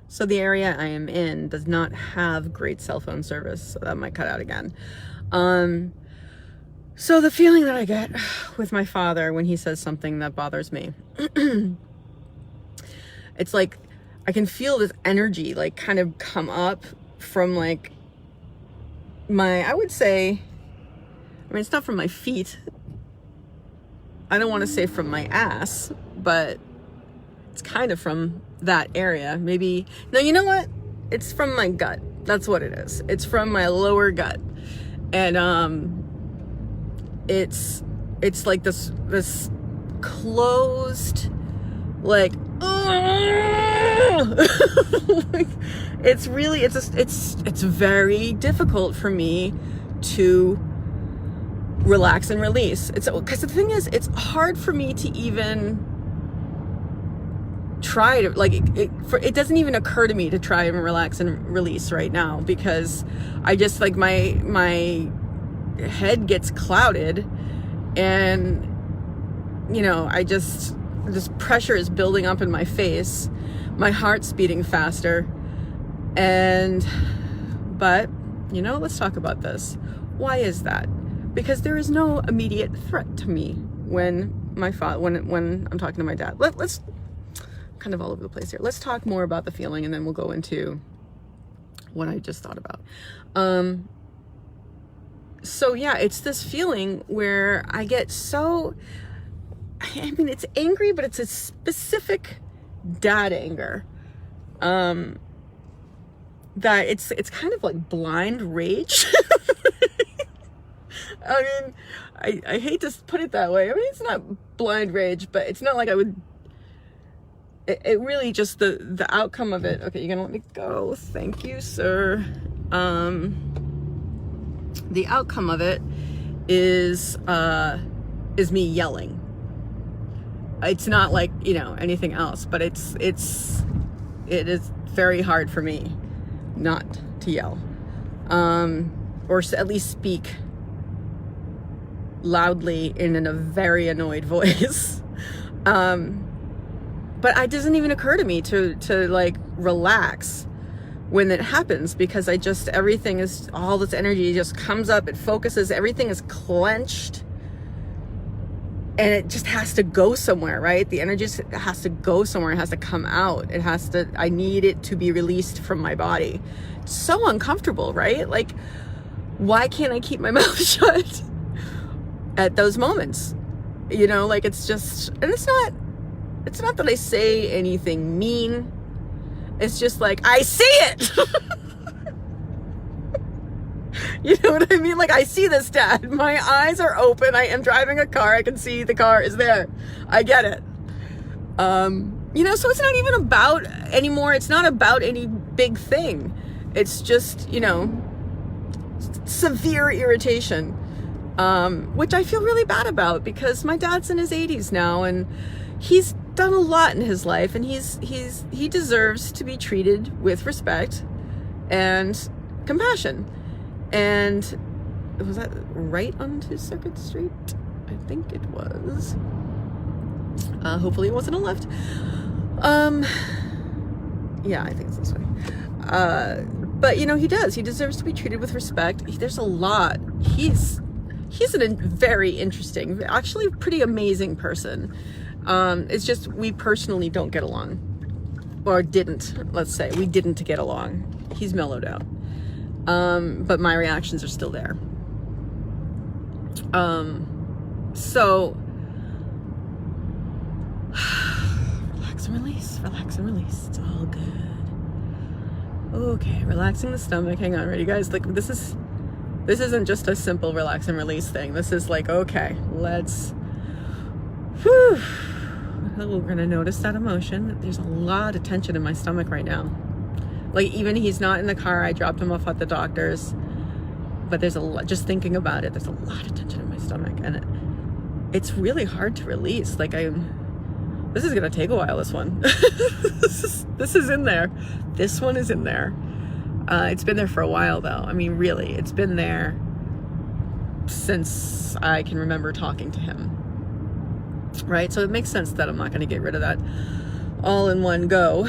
So the area I am in does not have great cell phone service, so that might cut out again. So the feeling that I get with my father when he says something that bothers me, it's like I can feel this energy like kind of come up from like I would say, I mean, it's not from my feet. I don't want to say from my ass, but it's kind of from that area. Maybe, no, you know what? It's from my gut. That's what it is. It's from my lower gut. And it's like this closed, like, like, it's really, it's very difficult for me to relax and release. It's because the thing is, it's hard for me to even try to, like, it doesn't even occur to me to try and relax and release right now, because I just, like, my head gets clouded, and you know, I just, this pressure is building up in my face, my heart's beating faster, but you know, let's talk about this. Why is that? Because there is no immediate threat to me when I'm talking to my dad. Let's kind of all over the place here. Let's talk more about the feeling, and then we'll go into what I just thought about. So yeah, it's this feeling where I get so, I mean, it's angry, but it's a specific dad anger. That it's kind of like blind rage. I mean, I hate to put it that way. I mean, it's not blind rage, but it's not like I would, it really just, the outcome of it. Okay, you're gonna let me go. Thank you, sir. The outcome of it is me yelling. It's not like, you know, anything else, but it is very hard for me not to yell, or at least speak loudly in a very annoyed voice. But it doesn't even occur to me to like relax when it happens, because everything is, all this energy just comes up, it focuses, everything is clenched, and it just has to go somewhere, right? The energy has to go somewhere. It has to come out. I need it to be released from my body. It's so uncomfortable, right? Like, why can't I keep my mouth shut at those moments? You know, like, it's just, and it's not that I say anything mean. It's just like, I see it. You know what I mean? Like, I see this, Dad. My eyes are open. I am driving a car. I can see the car is there. I get it. You know, so it's not even about anymore. It's not about any big thing. It's just, you know, severe irritation, which I feel really bad about, because my dad's in his 80s now, and he's done a lot in his life, and he deserves to be treated with respect and compassion. And was that right onto Circuit Street? I think it was. Hopefully it wasn't a left. Yeah, I think it's this way. But you know, he deserves to be treated with respect. There's a lot. He's a very interesting, actually pretty amazing person. It's just, we personally don't get along, or didn't, let's say. We didn't get along. He's mellowed out. But my reactions are still there. So relax and release. It's all good. Okay, relaxing the stomach. Hang on, ready, guys? Like, this isn't just a simple relax and release thing. This is like, okay, let's, whew. We're gonna notice that emotion. There's a lot of tension in my stomach right now. Like, even he's not in the car. I dropped him off at the doctor's, but there's a lot, just thinking about it, there's a lot of tension in my stomach, and it's really hard to release. Like, this is gonna take a while, this one. This is in there. This one is in there. It's been there for a while, though. I mean, really, it's been there since I can remember talking to him. Right? So it makes sense that I'm not gonna get rid of that all in one go.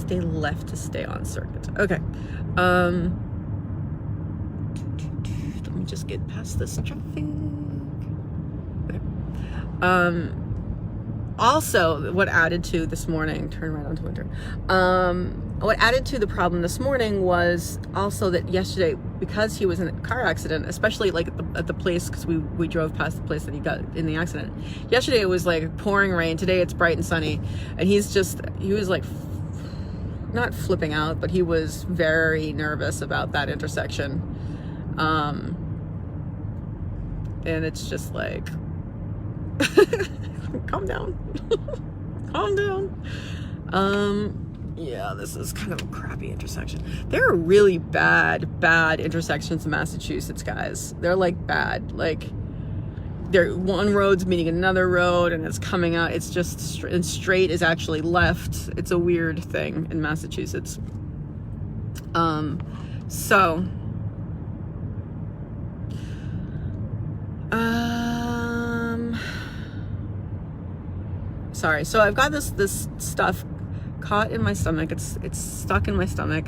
stay left to stay on circuit. Okay. Let me just get past this traffic. Okay. Also, what added to this morning, turn right onto winter. What added to the problem this morning was also that yesterday, because he was in a car accident, especially like at the place, because we drove past the place that he got in the accident. Yesterday it was like pouring rain. Today it's bright and sunny, and he was like not flipping out, but he was very nervous about that intersection. And it's just like, calm down. Calm down. Yeah, this is kind of a crappy intersection. There are really bad intersections in Massachusetts, guys. They're like bad. Like, one road's meeting another road and it's coming out. It's just, and straight is actually left. It's a weird thing in Massachusetts. Sorry. So I've got this stuff caught in my stomach. It's stuck in my stomach.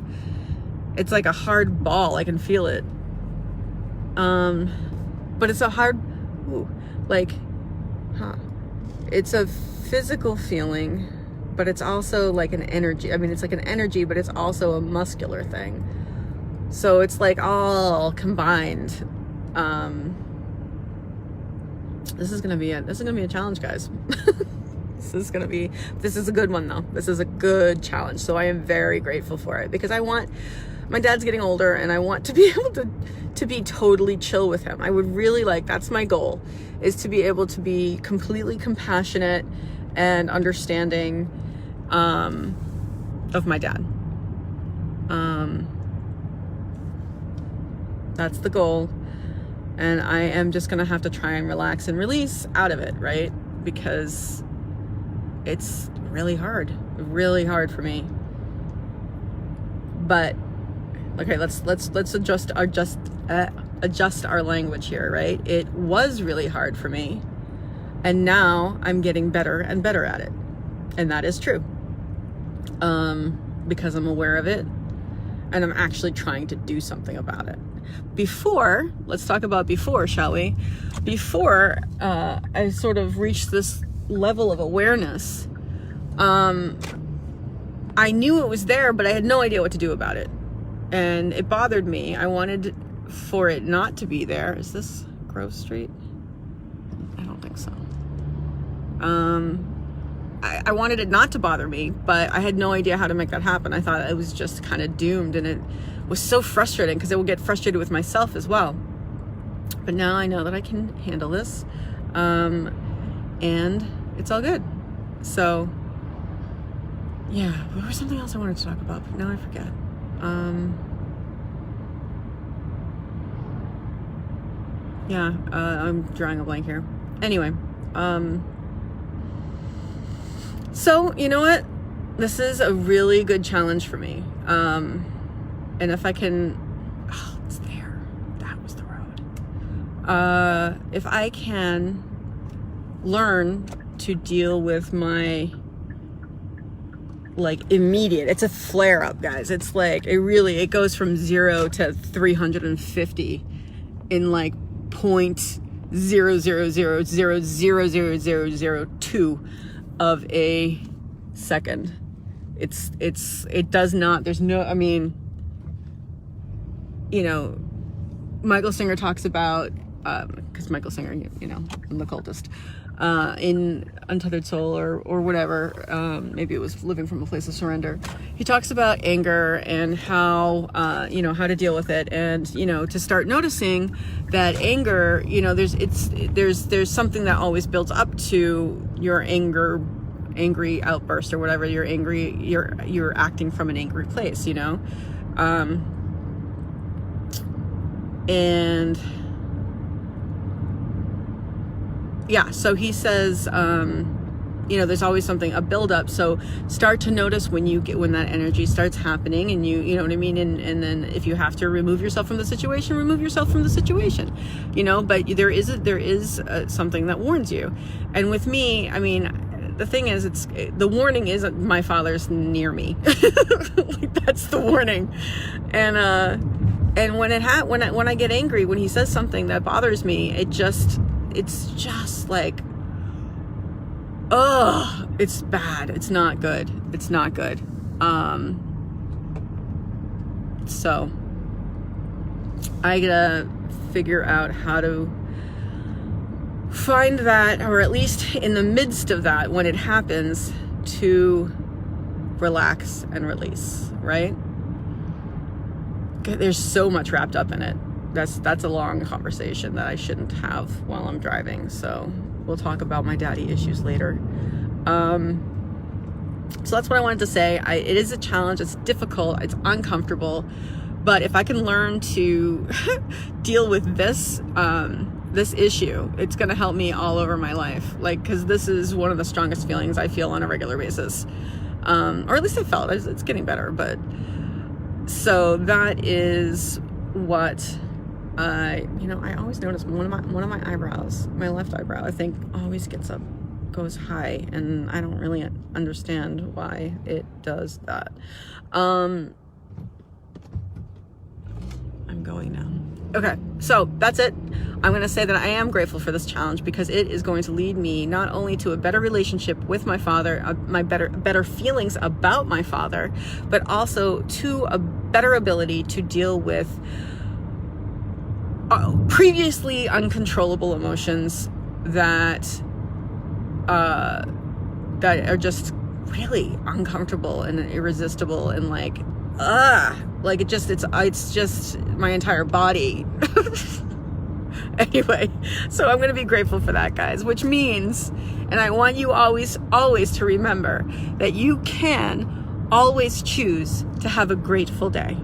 It's like a hard ball. I can feel it. But it's a hard, it's a physical feeling, but it's also like an energy. I mean, it's like an energy, but it's also a muscular thing. So it's like all combined. This is gonna be a challenge, guys. This is a good one though. This is a good challenge. So I am very grateful for it, because my dad's getting older and I want to be able to be totally chill with him. I would really like, that's my goal, is to be able to be completely compassionate and understanding of my dad. That's the goal. And I am just gonna have to try and relax and release out of it, right? Because it's really hard for me. But okay, let's adjust our language here, right? It was really hard for me, and now I'm getting better and better at it, and that is true. Because I'm aware of it, and I'm actually trying to do something about it. Let's talk about before, shall we? Before I sort of reached this level of awareness, I knew it was there, but I had no idea what to do about it. And it bothered me. I wanted for it not to be there. Is this Grove Street? I don't think so. I wanted it not to bother me, but I had no idea how to make that happen. I thought it was just kind of doomed, and it was so frustrating because I would get frustrated with myself as well. But now I know that I can handle this, and it's all good. So yeah, there was something else I wanted to talk about, but now I forget. I'm drawing a blank here. Anyway, so you know what? This is a really good challenge for me. And if I can, it's there. That was the road. If I can learn to deal with my immediate, it's a flare up, guys. It's like, it goes from 0 to 350 in 0.000000002 of a second. It does not, there's no, I mean, Michael Singer talks about, because Michael Singer, I'm the cultist, in Untethered Soul or whatever, maybe it was Living from a Place of Surrender. He talks about anger and how, how to deal with it, and, to start noticing that anger, there's something that always builds up to your angry outburst or whatever. You're angry, you're acting from an angry place, and yeah, so he says, there's always something, a buildup. So start to notice when that energy starts happening, and you know what I mean? And then if you have to remove yourself from the situation, remove yourself from the situation, but there is something that warns you. And with me, I mean, the thing is, the warning isn't my father's near me. Like, that's the warning. And when I get angry, when he says something that bothers me, it's just like, ugh, it's bad. It's not good. It's not good. So I gotta figure out how to find that, or at least in the midst of that, when it happens, to relax and release, right? There's so much wrapped up in it. That's a long conversation that I shouldn't have while I'm driving. So we'll talk about my daddy issues later. So that's what I wanted to say. It is a challenge. It's difficult. It's uncomfortable. But if I can learn to deal with this issue, it's going to help me all over my life. Like, because this is one of the strongest feelings I feel on a regular basis. Or at least I felt. It's getting better. But so that is what I always notice one of my eyebrows, my left eyebrow, I think always goes high, and I don't really understand why it does that. I'm going now. Okay, so that's it. I'm going to say that I am grateful for this challenge, because it is going to lead me not only to a better relationship with my father, my better feelings about my father, but also to a better ability to deal with previously uncontrollable emotions that are just really uncomfortable and irresistible, and like it's just my entire body. Anyway, so I'm going to be grateful for that, guys, which means, and I want you always to remember that you can always choose to have a grateful day.